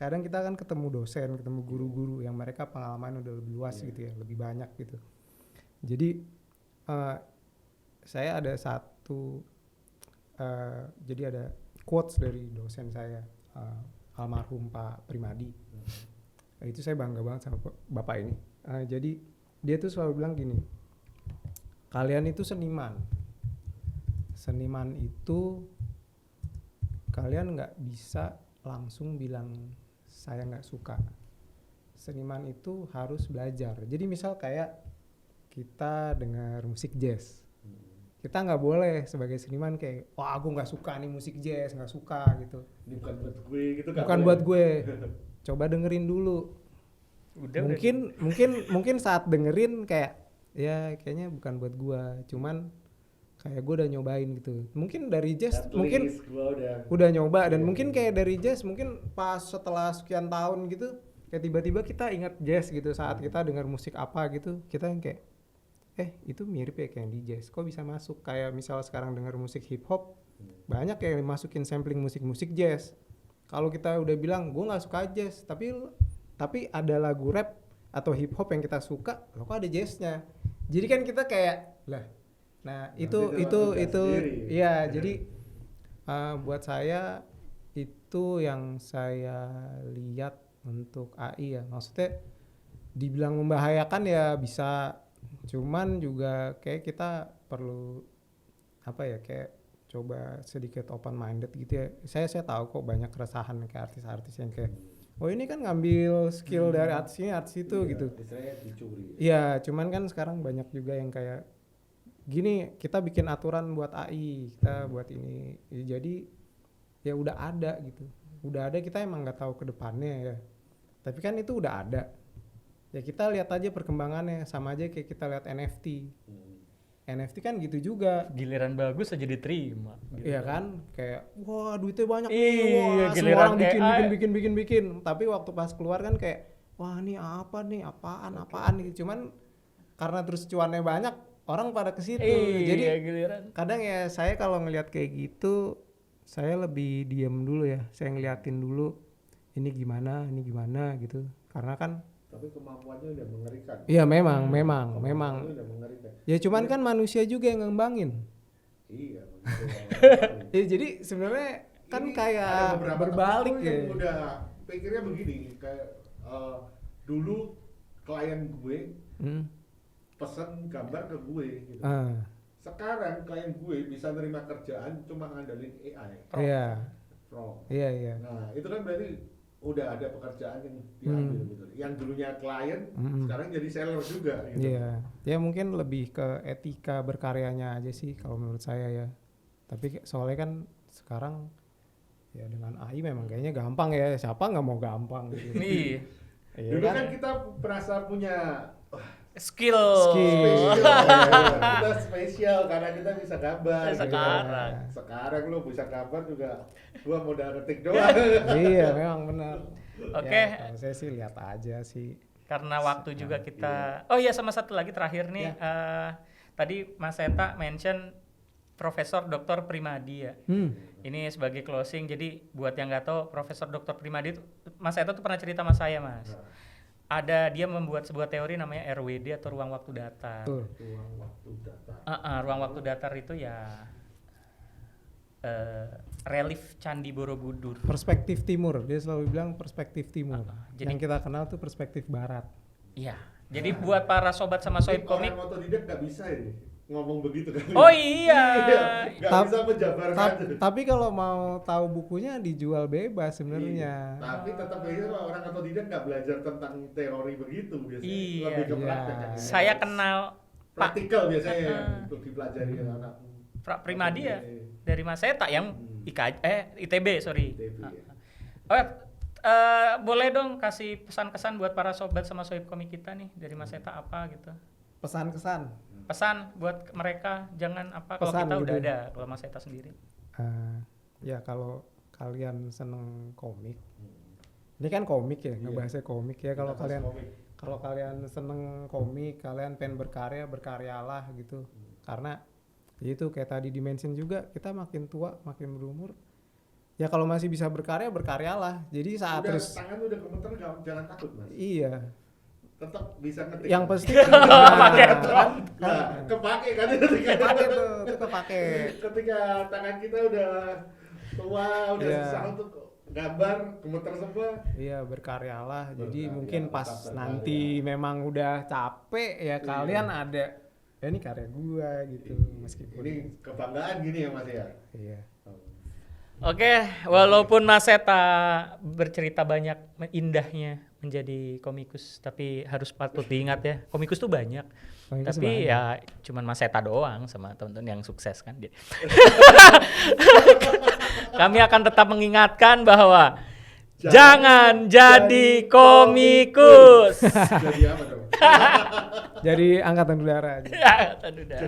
kadang kita kan ketemu dosen, ketemu guru-guru yang mereka pengalaman udah lebih luas gitu ya, lebih banyak gitu. Jadi saya ada jadi ada quotes dari dosen saya, almarhum Pak Primadi. Itu saya bangga banget sama bapak ini. Jadi dia tuh selalu bilang gini, kalian itu seniman itu kalian nggak bisa langsung bilang saya nggak suka. Seniman itu harus belajar. Jadi misal kayak kita dengar musik jazz, kita nggak boleh sebagai seniman kayak wah aku nggak suka nih musik jazz, nggak suka gitu. Ini bukan buat gue gitu kan? Bukan buat gue. Coba dengerin dulu. Mungkin saat dengerin kayak ya kayaknya bukan buat gue, cuman kayak gue udah nyobain gitu. Mungkin dari jazz mungkin udah nyoba dan mungkin kayak dari jazz mungkin pas setelah sekian tahun gitu kayak tiba-tiba kita ingat jazz gitu saat kita dengar musik apa gitu, kita yang kayak itu mirip ya kayak di jazz. Kok bisa masuk? Kayak misal sekarang dengar musik hip hop, banyak yang masukin sampling musik jazz. Kalau kita udah bilang gue nggak suka jazz, tapi ada lagu rap atau hip hop yang kita suka, lo kok ada jazznya? Jadi kan kita kayak lah. Nah itu ya jadi buat saya itu yang saya lihat untuk AI ya. Maksudnya dibilang membahayakan ya bisa, cuman juga kayak kita perlu apa ya, kayak coba sedikit open minded gitu ya. Saya tahu kok banyak keresahan kayak artis-artis yang kayak oh ini kan ngambil skill dari artis ini artis itu gitu. Istilahnya dicuri. Iya, cuman kan sekarang banyak juga yang kayak gini, kita bikin aturan buat AI, kita buat ini. Jadi ya udah ada gitu. Udah ada, kita emang nggak tahu ke depannya ya. Tapi kan itu udah ada. Ya kita lihat aja perkembangannya, sama aja kayak kita lihat NFT. NFT kan gitu juga. Giliran bagus aja diterima. Gitu. Iya kan, kayak wah duitnya banyak Iya, nih, wah semua giliran orang bikin. Tapi waktu pas keluar kan kayak wah ini apa nih, apaan gitu. Cuman karena terus cuannya banyak, orang pada ke situ. Jadi giliran. kadang ya saya kalau ngelihat kayak gitu, saya lebih diem dulu ya. Saya ngeliatin dulu ini gimana gitu. Karena kan tapi kemampuannya udah mengerikan. iya memang. Udah mengerikan. Ya cuman kan manusia juga yang ngembangin. Iya. Ya jadi sebenarnya kan Ini kayak ada beberapa berbalik temanku ya. yang udah pikirnya begini, kayak dulu klien gue pesen gambar ke gue gitu. Sekarang klien gue bisa nerima kerjaan cuma ngandelin AI. Iya. Iya. Nah, itu kan berarti udah ada pekerjaan yang diambil gitu. Yang dulunya klien sekarang jadi seller juga gitu. Iya. Ya mungkin lebih ke etika berkaryanya aja sih kalau menurut saya ya. Tapi soalnya kan sekarang ya dengan AI memang kayaknya gampang ya, siapa nggak mau gampang gitu. Iya. Iya Dulu kan kita merasa punya Skill. Skill. kita spesial karena kita bisa gambar. Sekarang. Sekarang lu bisa gambar juga gua modal ngetik doang. Iya memang benar. Oke. Ya, kalau saya sih lihat aja sih. Karena waktu juga kita. Oh iya, sama satu lagi terakhir nih. Tadi Mas Eta mention Profesor Dr. Primadi ya. Ini sebagai closing. Jadi buat yang nggak tahu, Profesor Dr. Primadi itu, Mas Eta tuh pernah cerita sama saya, Mas. Ada dia membuat sebuah teori namanya RWD atau ruang waktu datar. Ruang waktu datar. Ruang waktu datar itu ya relief Candi Borobudur. Perspektif timur, dia selalu bilang perspektif timur. Jadi- Yang kita kenal tuh perspektif barat. Iya. Jadi buat para sobat sama sohib komik. Orang otodidak nggak bisa ini ngomong begitu kan? Oh iya. Nggak Tap- bisa menjabarkan. Tapi kalau mau tahu bukunya dijual bebas sebenarnya. Tapi tetap aja orang otodidak nggak belajar tentang teori begitu biasanya. Iya. Lebih ke Iya. praktek kan. Saya kenal Pak praktikal biasanya untuk dipelajari anak. Primadi ya dari Mas Eta yang ITB sorry. ITB, Boleh dong kasih pesan-kesan buat para sobat sama sohib komik kita nih dari Mas Eta apa gitu. Pesan-kesan. Pesan buat mereka jangan apa kalau Pesan kita udah gitu. ada kalau Mas Eta sendiri. Ya kalau kalian seneng komik, ini kan komik ya, ngebahasnya komik ya. Kalau kalian seneng komik, kalian pengen berkaryalah gitu. Karena itu kayak tadi dimention juga, kita makin tua, makin berumur. Ya kalau masih bisa berkaryalah. Jadi saat udah, terus tangan udah gemeter jangan takut Mas. iya. Tetap bisa ngetik. Yang pasti Pakai Nah, kepake kan pakai tuh, tetap pakai. ketika tangan kita udah tua, udah Iya. susah untuk gambar, gemeter semua. Iya berkaryalah. Jadi Berkarya, mungkin pas tetap berkarya. nanti memang udah capek ya kalian ada. Ya ini karya gua gitu meskipun. Ini kebanggaan gini ya Mas ya. Iya. Oke, walaupun Mas Eta bercerita banyak indahnya menjadi komikus, tapi harus patut diingat ya, komikus tuh banyak. Komikus Tapi banyak. ya cuman Mas Eta doang sama teman-teman yang sukses kan dia. Kami akan tetap mengingatkan bahwa jangan jadi komikus. Jadi apa dong? Jadi angkatan udara aja. Ya, udah.